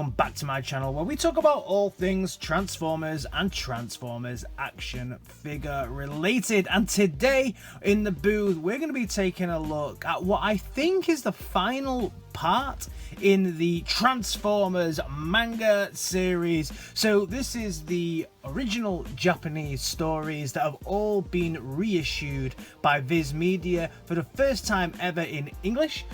welcome back to my channel where we talk about all things Transformers and Transformers action figure related. And today in the booth we're going to be taking a look at what I think is the final part in the Transformers manga series. So this is the original Japanese stories that have all been reissued by Viz Media for the first time ever in English.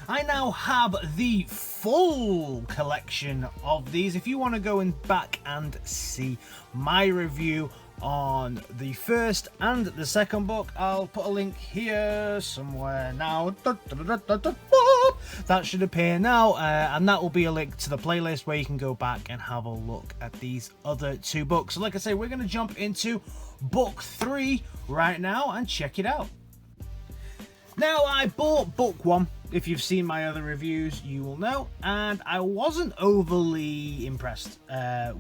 I now have the full collection of these. If you want to go back and see my review on the first and the second book, I'll put a link here somewhere now. That should appear now, and that will be a link to the playlist where you can go back and have a look at these other two books. So like I say, we're going to jump into book 3 right now and check it out. Now, I bought book 1. If you've seen my other reviews, you will know, and I wasn't overly impressed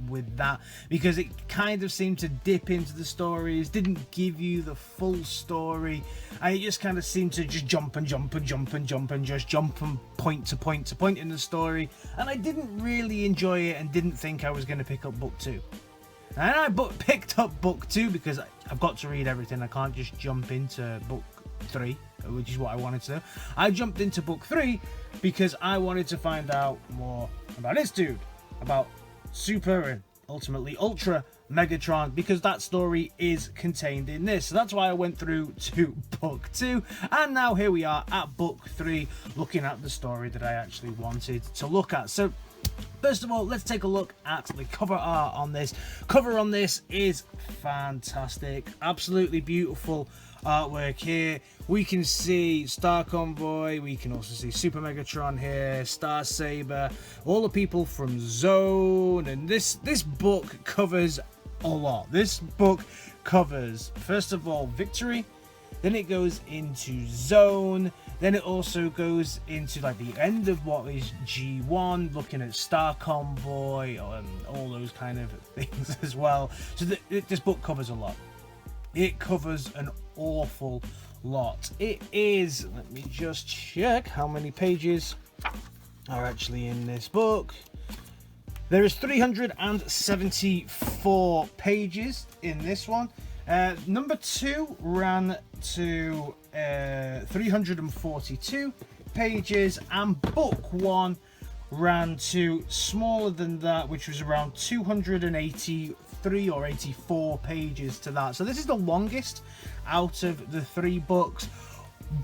with that because it kind of seemed to dip into the stories, didn't give you the full story, and it just kind of seemed to just jump and jump and jump and jump and just jump from point to point to point in the story, and I didn't really enjoy it and didn't think I was going to pick up book 2. And I picked up book 2 because I've got to read everything. I can't just jump into book 3, which is what I wanted to do. I jumped into book 3 because I wanted to find out more about this dude, about Super and ultimately Ultra Megatron, because that story is contained in this. So that's why I went through to book 2, and now here we are at book 3, looking at the story that I actually wanted to look at. So first of all, let's take a look at the cover art on this. Cover on this is fantastic, absolutely beautiful artwork here. We can see STARCONVOY, we can also see Super Megatron here, Star Saber, all the people from Zone, and this book covers a lot. This book covers, first of all, Victory, then it goes into Zone, then it also goes into like the end of what is G1, looking at STARCONVOY, all those kind of things as well. So this book covers a lot. It covers an awful lot. It is, let me just check how many pages are actually in this book. There is 374 pages in this one. Number 2 ran to 342 pages, and book 1 ran to smaller than that, which was around 283 or 84 pages to that. So this is the longest out of the 3 books.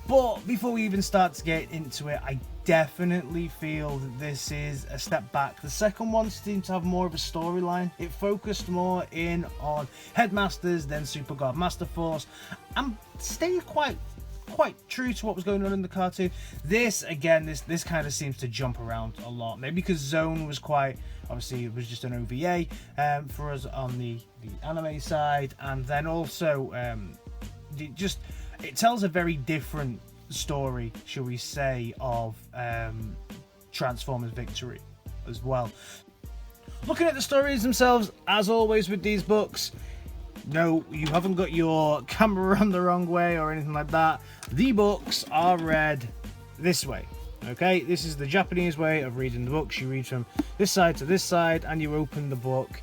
But before we even start to get into it, I definitely feel that this is a step back. The second one seemed to have more of a storyline. It focused more in on Headmasters, then Super God Master Force, and stayed quite true to what was going on in the cartoon. This again, this kind of seems to jump around a lot, maybe because Zone was quite, obviously it was just an OVA for us on the anime side, and then also it tells a very different story, shall we say, of Transformers Victory as well. Looking at the stories themselves, as always with these books, no, you haven't got your camera on the wrong way or anything like that. The books are read this way, okay? This is the Japanese way of reading the books. You read from this side to this side, and you open the book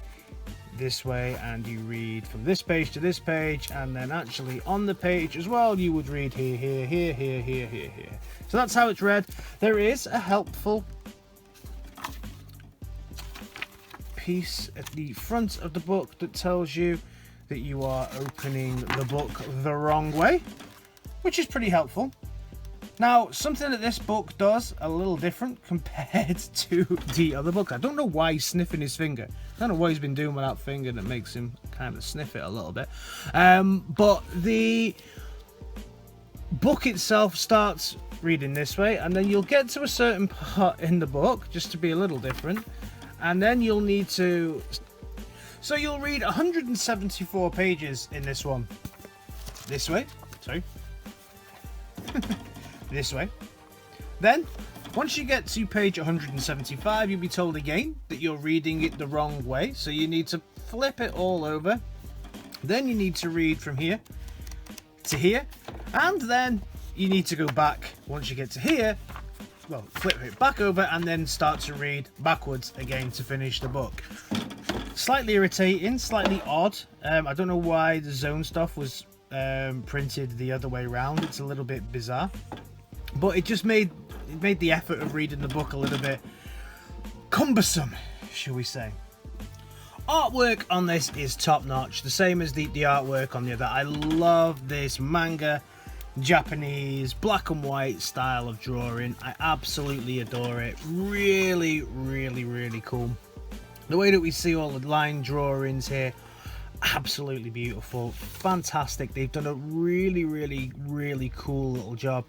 this way, and you read from this page to this page, and then actually on the page as well, you would read here, here, here, here, here, here, here. So that's how it's read. There is a helpful piece at the front of the book that tells you that you are opening the book the wrong way, which is pretty helpful. Now, something that this book does a little different compared to the other book. I don't know why he's sniffing his finger. I don't know what he's been doing with that finger that makes him kind of sniff it a little bit. But the book itself starts reading this way, and then you'll get to a certain part in the book, just to be a little different, and then you'll need to... So you'll read 174 pages in this one. This way. Sorry. This way. Then, once you get to page 175, you'll be told again that you're reading it the wrong way. So you need to flip it all over. Then you need to read from here to here. And then you need to go back, once you get to here, well, flip it back over and then start to read backwards again to finish the book. Slightly irritating, slightly odd. I don't know why the zone stuff was printed the other way around. It's a little bit bizarre, but it just made the effort of reading the book a little bit cumbersome, shall we say. Artwork on this is top notch, the same as the artwork on the other. I love this manga Japanese black and white style of drawing. I absolutely adore it. Really, really, really cool. The way that we see all the line drawings here, absolutely beautiful, fantastic. They've done a really, really, really cool little job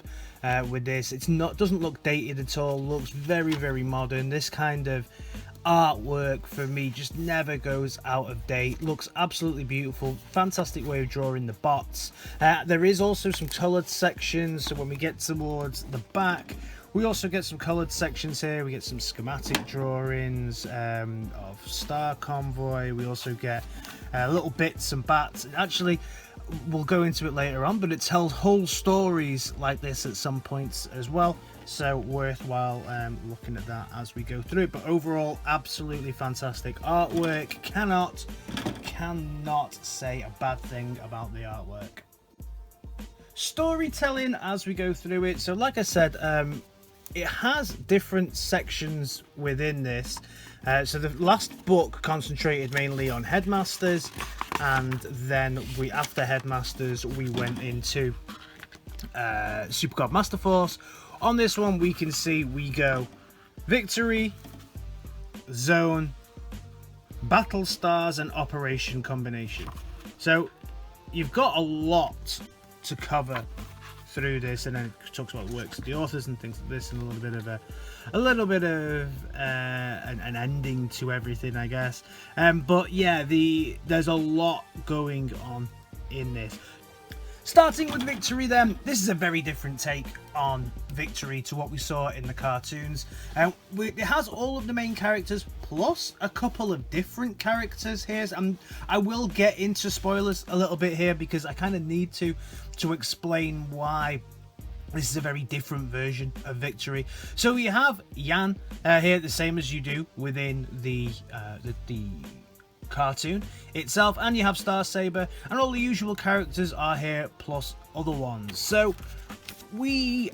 with this. Doesn't look dated at all. Looks very, very modern. This kind of artwork for me just never goes out of date. Looks absolutely beautiful. Fantastic way of drawing the bots. There is also some colored sections, so when we get towards the back, we also get some coloured sections here. We get some schematic drawings of STARCONVOY. We also get little bits and bats. Actually, we'll go into it later on, but it tells whole stories like this at some points as well. So worthwhile looking at that as we go through it. But overall, absolutely fantastic artwork. Cannot say a bad thing about the artwork. Storytelling as we go through it. So like I said, it has different sections within this. So the last book concentrated mainly on headmasters, and then after headmasters we went into Super God Master Force. On this one we can see we go Victory, Zone, Battle Stars, and Operation Combination. So you've got a lot to cover through this, and then it talks about the works of the authors and things like this, and a little bit of an ending to everything, I guess. But yeah, there's a lot going on in this. Starting with Victory then, this is a very different take on Victory to what we saw in the cartoons. It has all of the main characters plus a couple of different characters here. I will get into spoilers a little bit here because I kind of need to explain why this is a very different version of Victory. So you have Yan here, the same as you do within the cartoon itself, and you have Star Saber, and all the usual characters are here plus other ones. So we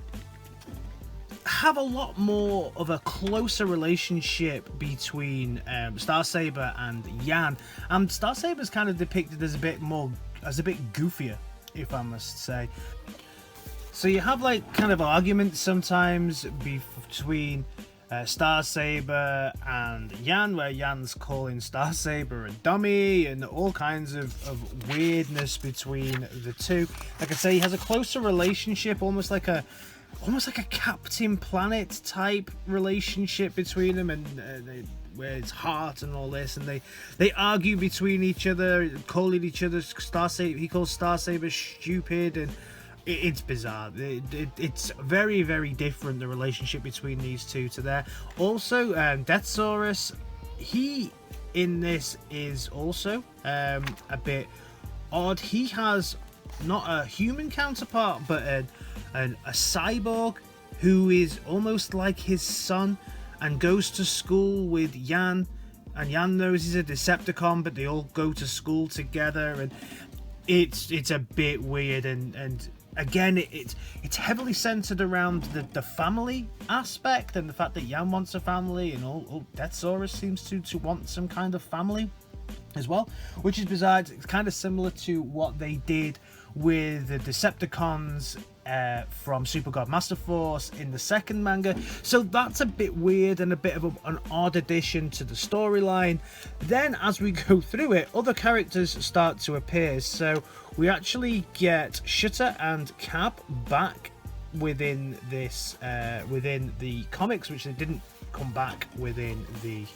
have a lot more of a closer relationship between Star Saber and Yan, and Star Saber is kind of depicted as a bit goofier, if I must say. So you have like kind of arguments sometimes between Star Saber and Yan, where Yan's calling Star Saber a dummy, and all kinds of weirdness between the two. Like I say, he has a closer relationship, almost like a Captain Planet type relationship between them, and where it's heart and all this, and they argue between each other, calling each other he calls Star Saber stupid, and it's bizarre. It's very, very different, the relationship between these two to there. Also, Deathsaurus, he in this is also a bit odd. He has not a human counterpart, but a cyborg who is almost like his son and goes to school with Yan, and Yan knows he's a Decepticon, but they all go to school together, and it's a bit weird, and again, it's heavily centered around the family aspect, and the fact that Yan wants a family, and all Deathsaurus seems to want some kind of family as well, which is bizarre. It's kind of similar to what they did with the Decepticons from Super God Master Force in the second manga. So that's a bit weird and a bit of an odd addition to the storyline. Then as we go through it, other characters start to appear. So we actually get Shutter and Cab back within this within the comics, which they didn't come back within the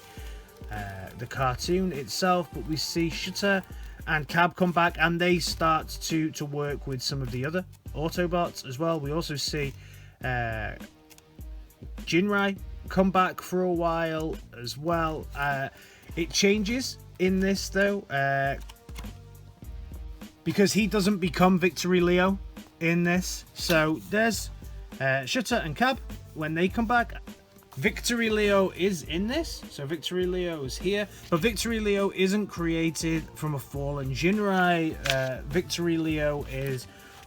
cartoon itself. But we see Shutter and Cab come back, and they start to work with some of the other Autobots as well. We also see Jinrai come back for a while as well. It changes in this though, because he doesn't become Victory Leo in this. So there's Shutter and Cab, when they come back, Victory Leo is in this, so Victory Leo is here, but Victory Leo isn't created from a fallen Jinrai. Victory Leo is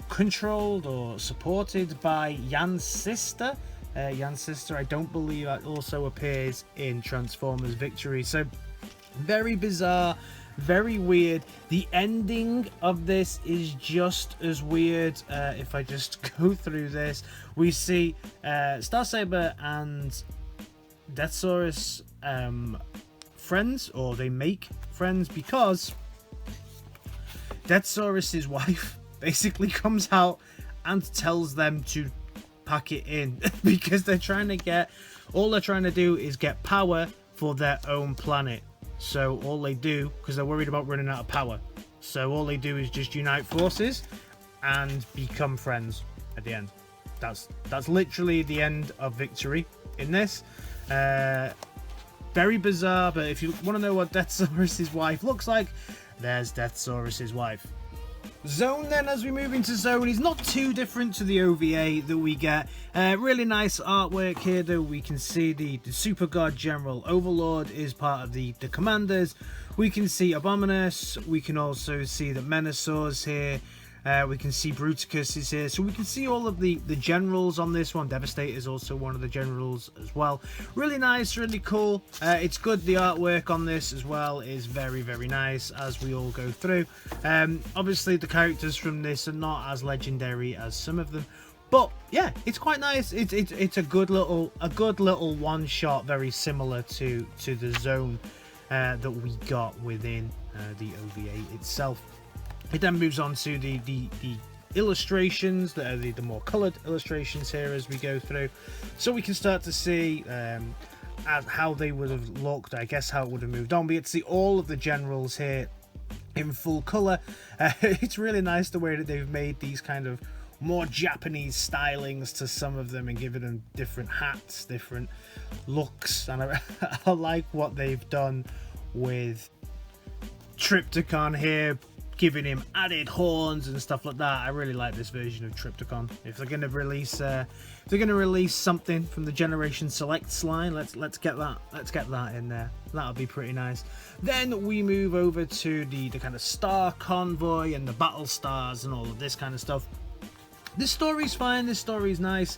controlled or supported by Yan's sister. Yan's sister, I don't believe, also appears in Transformers Victory. So very bizarre, very weird. The ending of this is just as weird. If I just go through this, we see Starsaber and Deathsaurus friends, or they make friends, because Deathsaurus's wife basically comes out and tells them to pack it in because they're trying to get, all they're trying to do is get power for their own planet. So all they do, because they're worried about running out of power, so all they do is just unite forces and become friends at the end. That's literally the end of Victory in this. Very bizarre, but if you want to know what Deathsaurus's wife looks like, there's Deathsaurus's wife. Zone then, as we move into Zone, is not too different to the OVA that we get. Really nice artwork here, though. We can see the Super God General Overlord is part of the commanders. We can see Abominus. We can also see the Menasors here. We can see Bruticus is here, so we can see all of the generals on this one. Devastator is also one of the generals as well. Really nice, really cool. It's good. The artwork on this as well is very, very nice as we all go through. Obviously the characters from this are not as legendary as some of them, but yeah, it's quite nice. It's a good little one shot, very similar to the Zone that we got within the OVA itself. It then moves on to the illustrations, that are the more coloured illustrations here as we go through. So we can start to see how they would have looked, I guess how it would have moved on. We get to see all of the generals here in full colour. It's really nice the way that they've made these kind of more Japanese stylings to some of them and given them different hats, different looks. And I like what they've done with Trypticon here, giving him added horns and stuff like that. I really like this version of Trypticon. If they're going to release something from the Generation Selects line, let's get that in there. That'll be pretty nice. Then we move over to the kind of Star Convoy and the battle stars and all of this kind of stuff. This story's fine. This story's nice.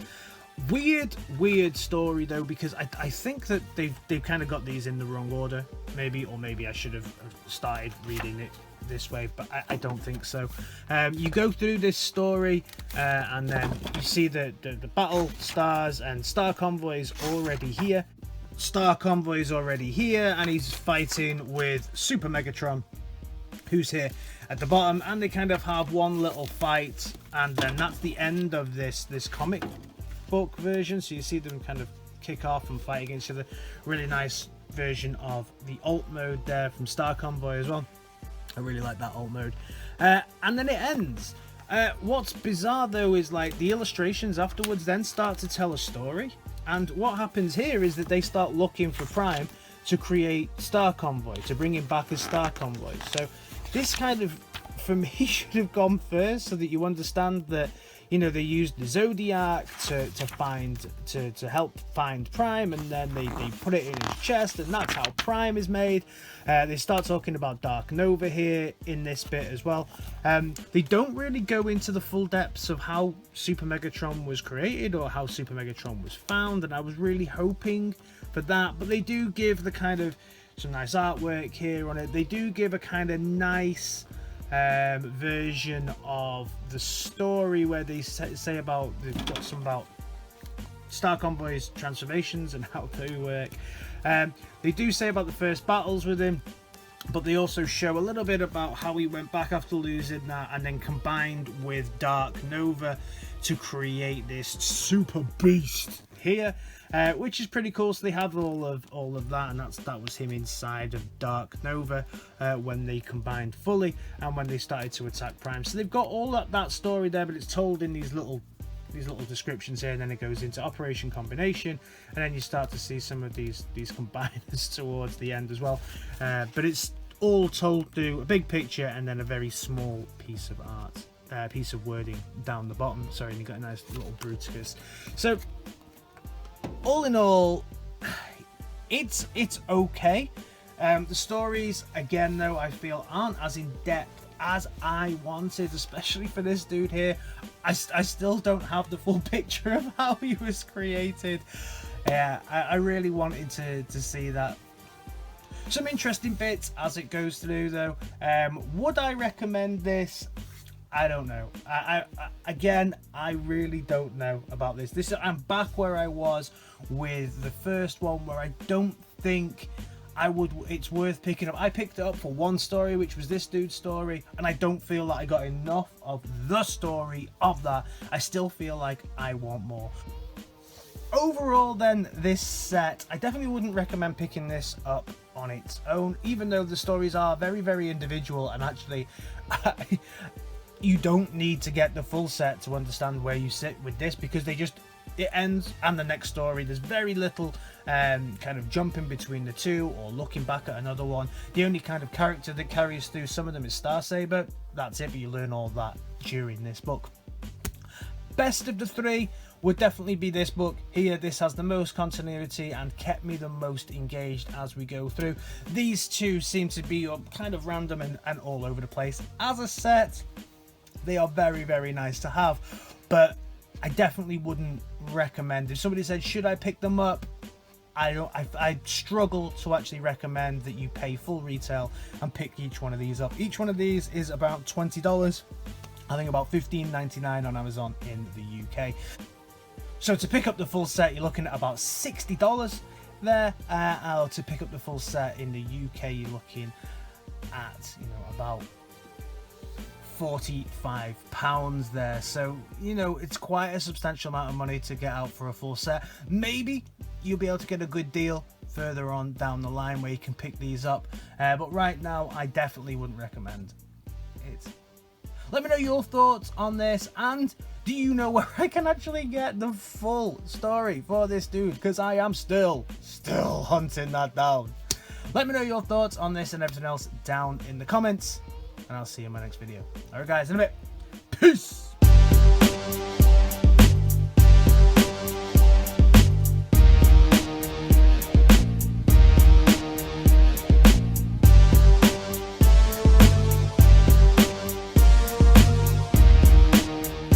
Weird story though, because I think that they've kind of got these in the wrong order, maybe, or maybe I should have started reading it this way, but I don't think so. You go through this story and then you see the battle stars, and Star Convoy's already here. Star Convoy's already here, and he's fighting with Super Megatron, who's here at the bottom, and they kind of have one little fight, and then that's the end of this comic book version. So you see them kind of kick off and fight against each other. Really nice version of the alt mode there from Star Convoy as well. I really like that alt mode. And then it ends. What's bizarre though is like the illustrations afterwards then start to tell a story, and what happens here is that they start looking for Prime to create Star Convoy, to bring him back as Star Convoy. So this kind of, for me, should have gone first, so that you understand that, you know, they used the Zodiac to help find Prime, and then they put it in his chest, and that's how Prime is made. They start talking about Dark Nova here in this bit as well. They don't really go into the full depths of how Super Megatron was created or how Super Megatron was found, and I was really hoping for that, but they do give the kind of some nice artwork here on it. They do give a kind of nice version of the story where they say about, they've got some about Star Convoy's transformations and how they work. They do say about the first battles with him, but they also show a little bit about how he went back after losing that and then combined with Dark Nova to create this super beast here, which is pretty cool. So they have all of that, and that was him inside of Dark Nova when they combined fully and when they started to attack Prime. So they've got all that story there, but it's told in these little descriptions here, and then it goes into Operation Combination, and then you start to see some of these combiners towards the end as well. But it's all told through a big picture and then a very small piece of art, piece of wording down the bottom. Sorry, and you got a nice little Bruticus. So all in all, it's okay. The stories, again, though, I feel aren't as in depth as I wanted, especially for this dude here. I still don't have the full picture of how he was created. Yeah, I really wanted to see that. Some interesting bits as it goes through, though. Would I recommend this? I don't know. Again, I really don't know about this. I'm back where I was with the first one, where I don't think it's worth picking up. I picked it up for one story, which was this dude's story, and I don't feel that I got enough of the story of that. I still feel like I want more. Overall then, this set, I definitely wouldn't recommend picking this up on its own, even though the stories are very, very individual, and actually you don't need to get the full set to understand where you sit with this, because it ends and the next story, there's very little kind of jumping between the two or looking back at another one. The only kind of character that carries through some of them is Starsaber. That's it, but you learn all that during this book. Best of the three would definitely be this book here. This has the most continuity and kept me the most engaged as we go through. These two seem to be kind of random and all over the place. As a set, they are very, very nice to have, but I definitely wouldn't recommend. If somebody said, should I pick them up? I struggle to actually recommend that you pay full retail and pick each one of these up. Each one of these is about $20. I think about $15.99 on Amazon in the UK. So to pick up the full set, you're looking at about $60 there. Or to pick up the full set in the UK, you're looking at, about £45 there. So, it's quite a substantial amount of money to get out for a full set. Maybe you'll be able to get a good deal further on down the line where you can pick these up. But right now, I definitely wouldn't recommend it. Let me know your thoughts on this, and do you know where I can actually get the full story for this dude? Because I am still hunting that down. Let me know your thoughts on this and everything else down in the comments, and I'll see you in my next video. Alright guys, in a bit. Peace!